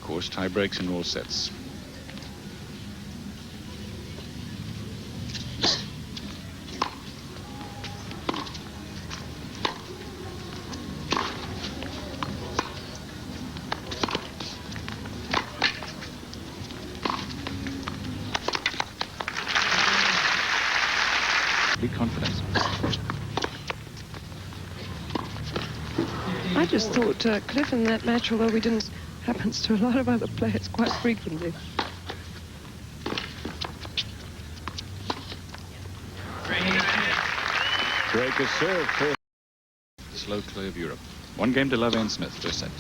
course, tie breaks in all sets. Big confidence. I just thought Cliff in that match, although we didn't, happens to a lot of other players quite frequently. Breaker serve for slow play of Europe. 1 game to love and Smith, first set.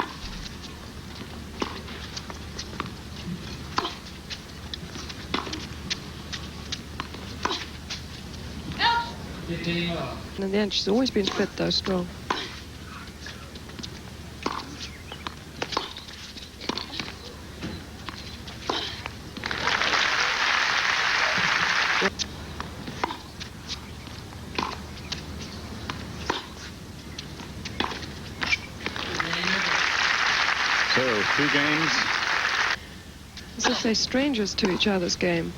And in the end, she's always been fit, though, strong. So, 2 games. As if they're strangers to each other's game.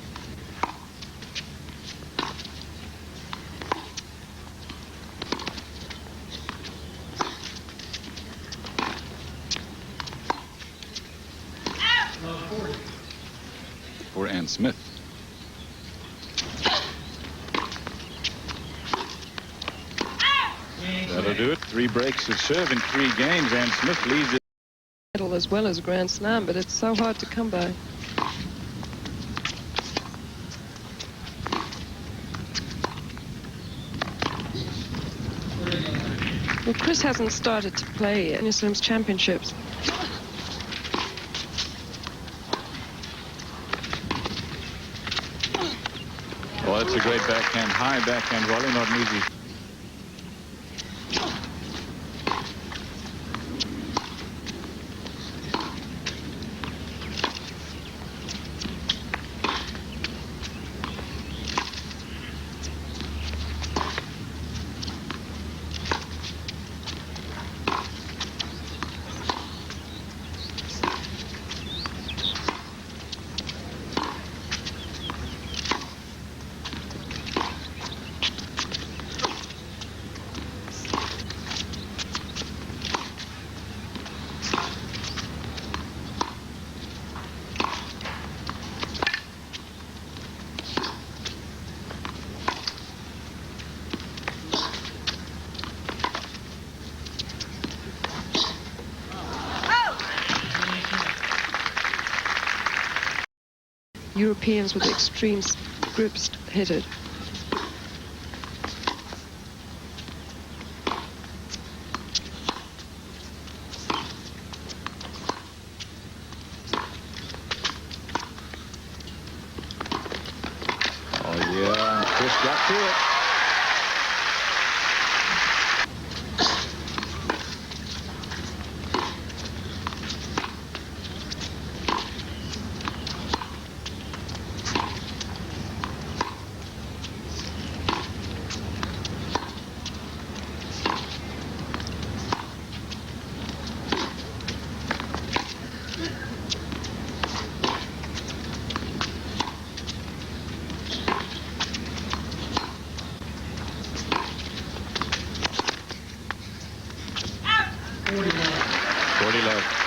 For Ann Smith. That'll do it. 3 breaks of serve in 3 games. Ann Smith leads it. As well as a Grand Slam, but it's so hard to come by. Well, Chris hasn't started to play in Islam's championships. Well, that's a great backhand, high backhand volley, not an easy. Europeans with extreme grips hit it. Oh, yeah. Chris got to it.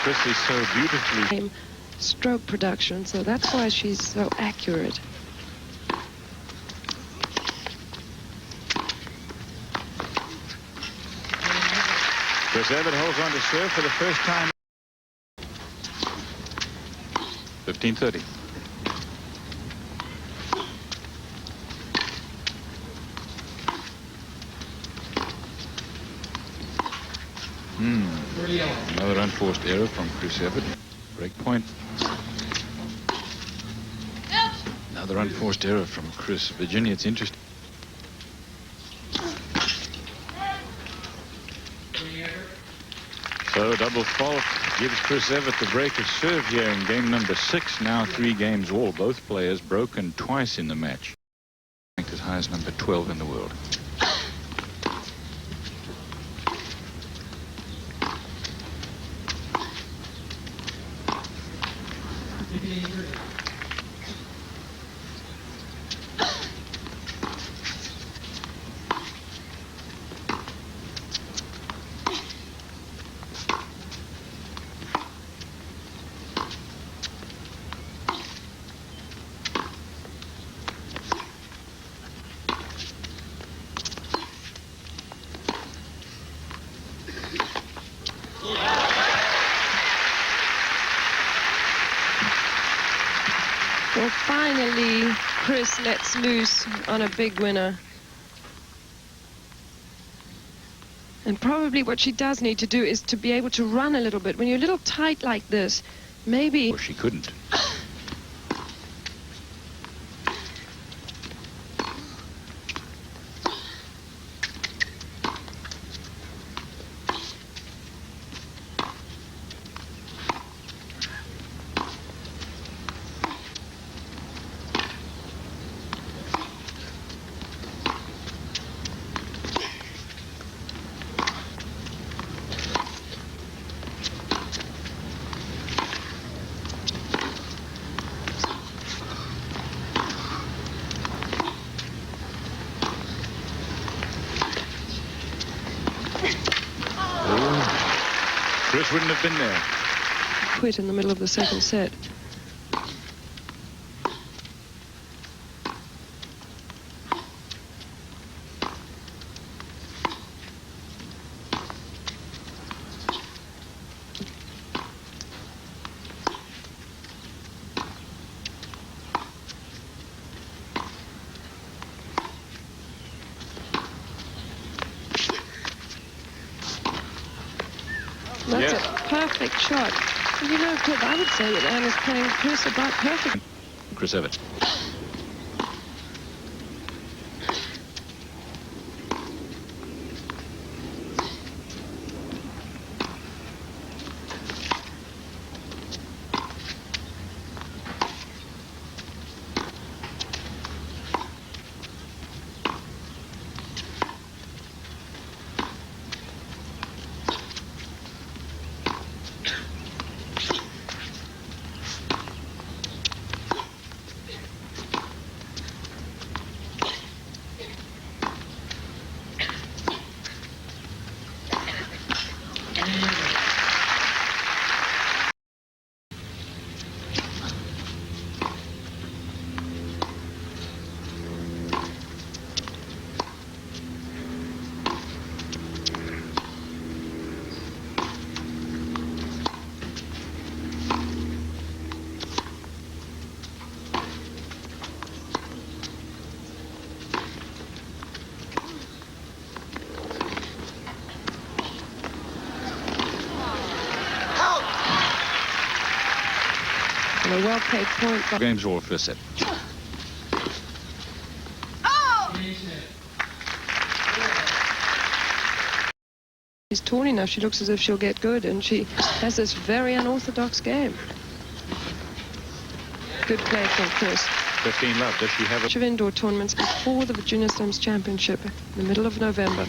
Chrissie so beautifully. Stroke production, so that's why she's so accurate. Chris Evert holds on to serve for the first time. 15-30. Another unforced error from Chris Evert. Break point. Another unforced error from Chris. Virginia, it's interesting. So double fault gives Chris Evert the break of serve here in game number 6. Now 3 games all. Both players broken twice in the match. Ranked as high as number 12 in the world. Well, finally, Chris lets loose on a big winner. And probably what she does need to do is to be able to run a little bit. When you're a little tight like this, maybe... Or she couldn't. Chris wouldn't have been there. Quit in the middle of the second set. That's a perfect shot. And you know, Cliff, I would say that Anne is playing Chris about perfect. Chris Evert. And a well-paid point. Games all first set. She's torn enough. She looks as if she'll get good, and she has this very unorthodox game. Good play from Chris. 15 love. Does she have a... Of indoor tournaments before the Virginia Slams Championship in the middle of November.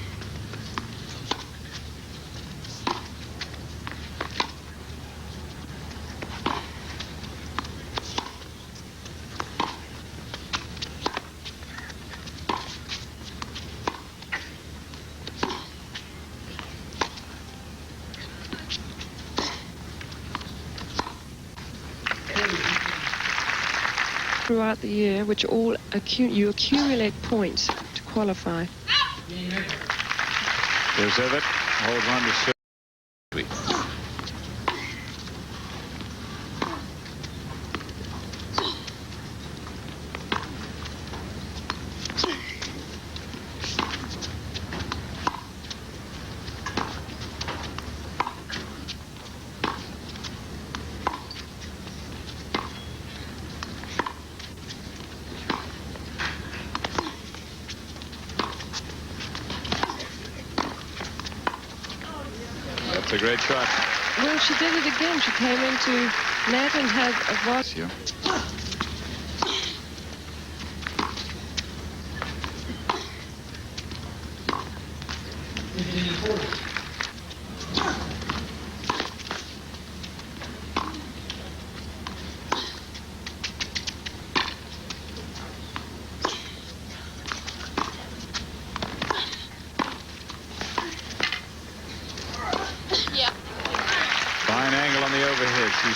Throughout the year, which all you accumulate points to qualify. There's Evert. Holds on to serve. That's a great shot. Well, she did it again. She came into net and had a volley. Yeah.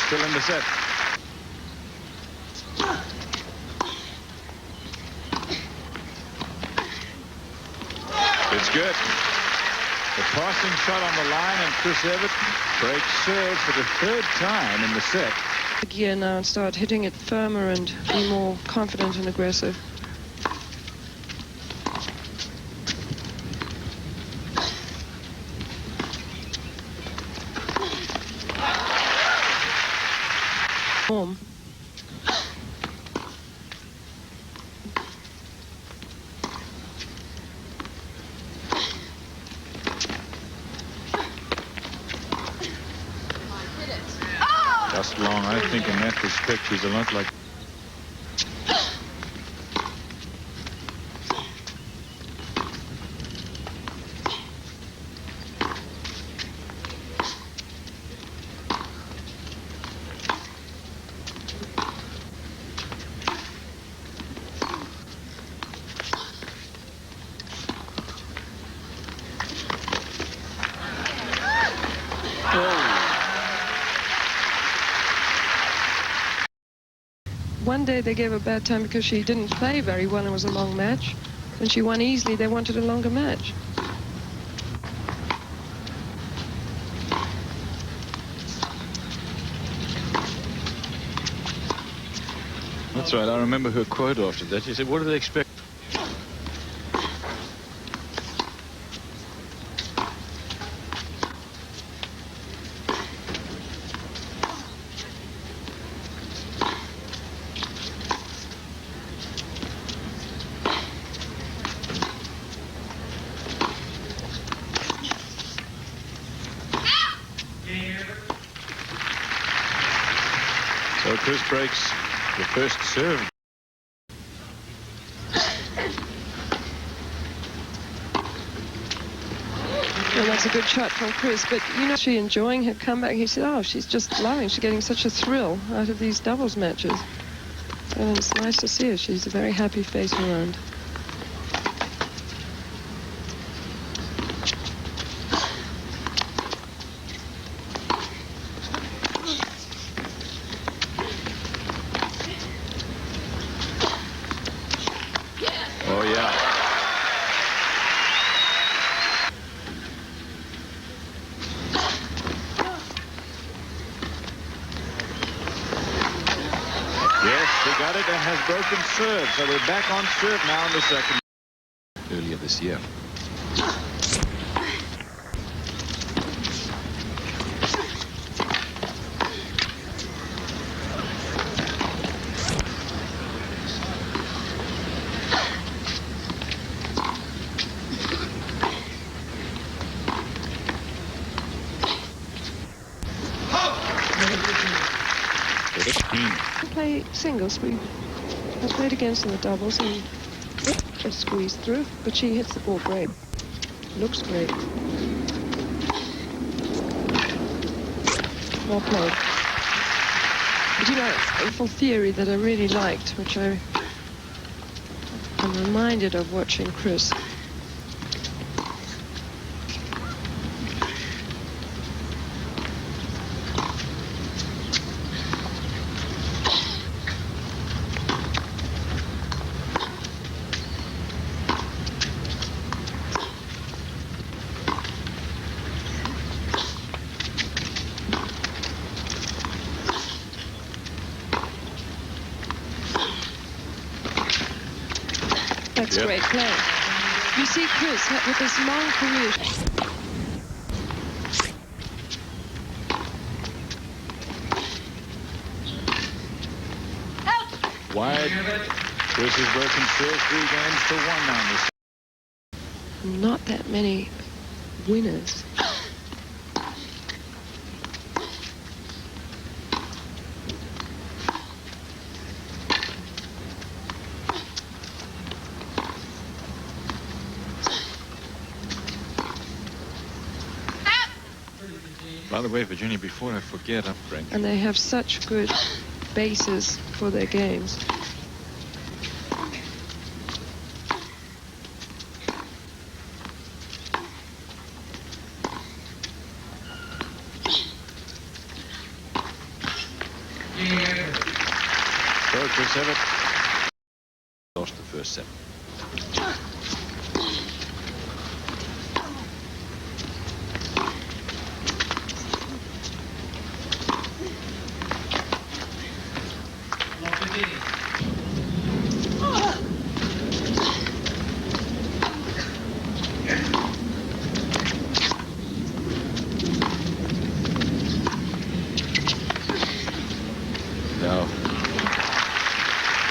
still in the set. It's good. The passing shot on the line, and Chris Evert breaks serve for the third time in the set. Gear now and start hitting it firmer and be more confident and aggressive. Warm. Just long. I think in that respect he's a lot like One day they gave her a bad time because she didn't play very well and it was a long match. When she won easily, they wanted a longer match. That's right. I remember her quote after that. She said, "What do they expect?" So Chris breaks the first serve. Well, that's a good shot from Chris, but you know, she enjoying her comeback. He said, oh, she's just loving. She's getting such a thrill out of these doubles matches. And it's nice to see her. She's a very happy face around. Oh, yeah. Yes, she got it and has broken serve. So we're back on serve now in the second. Earlier this year. Play singles. We have played against in the doubles and just squeezed through, but she hits the ball great. Looks great. Well played. But you know, a little theory that I really liked, which I'm reminded of watching Chris. That's great play. You see Chris with this long career. Wide. Chris has broken serve 3 games to 1 now. Not that many winners. By the way, Virginia, before I forget, and they have such good bases for their games. So Chris Evert lost the first set. No.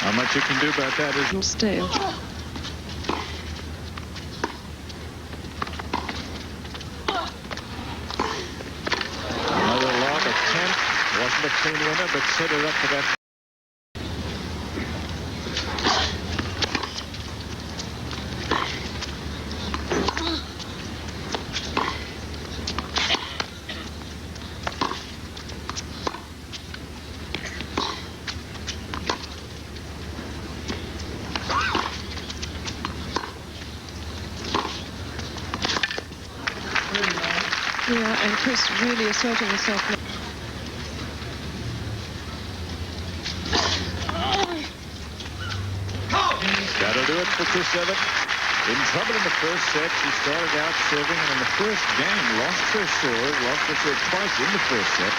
How much you can do about that is stale. Another lob attempt. Wasn't a clean winner, but set her up for that. Yeah, and Chris really asserting herself. That'll do it for Chris Evert. In trouble in the first set. She started out serving, and in the first game lost her serve twice in the first set.